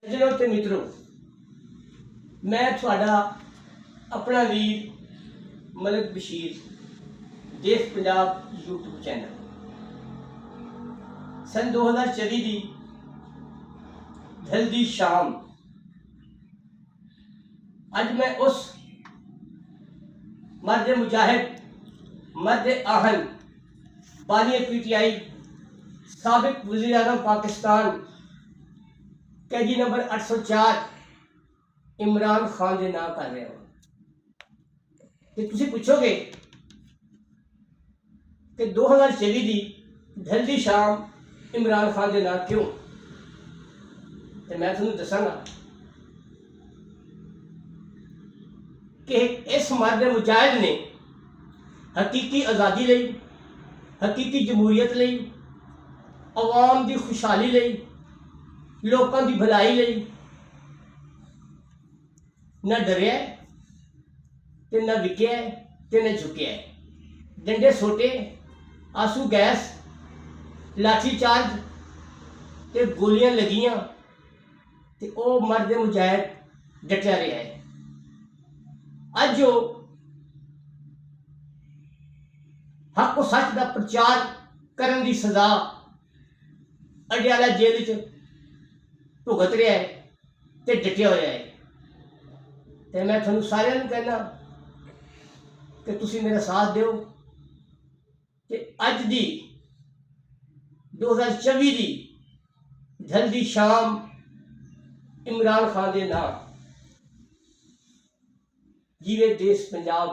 सज्जनों ते मित्रों, मैं थोड़ा अपना वीर मलिक बशीर देश पंजाब यूट्यूब चैनल सन 2024 की ढलदी शाम अज मैं उस मर्द मुजाहिद मर्द आहन बानी PTI साबिक वज़ीर आज़म पाकिस्तान कैदी नंबर 804 इमरान खान के नाम कर रहे हो। तो तुसी पूछोगे कि 2024 की ढलदी शाम इमरान खान के नाम क्यों, तो मैं तुम्हें दसांगा कि इस मर्द मुजाहिद ने हकीकी आज़ादी लई, हकीकी जमहूरीयत लई, आवाम की खुशहाली लई, लोगों की भलाई लई न डरिया ते न विकिया ते न झुकिया। डंडे सोटे, आंसू गैस, लाठी चार्ज ते गोलियां लगियां ते ओ मर्द मुजाहिद डटिया रहा है। अज जो हक और सच का प्रचार करने की सजा अडियाला जेल च भुगत रहा है तो डटिया होया है। तो मैं थोनू सारिਆਂ ਨੂੰ कहना कि तुसी मेरा साथ दिओ कि अज दी 2024 की ढलदी शाम इमरान खान के नाम जिवे देश पंजाब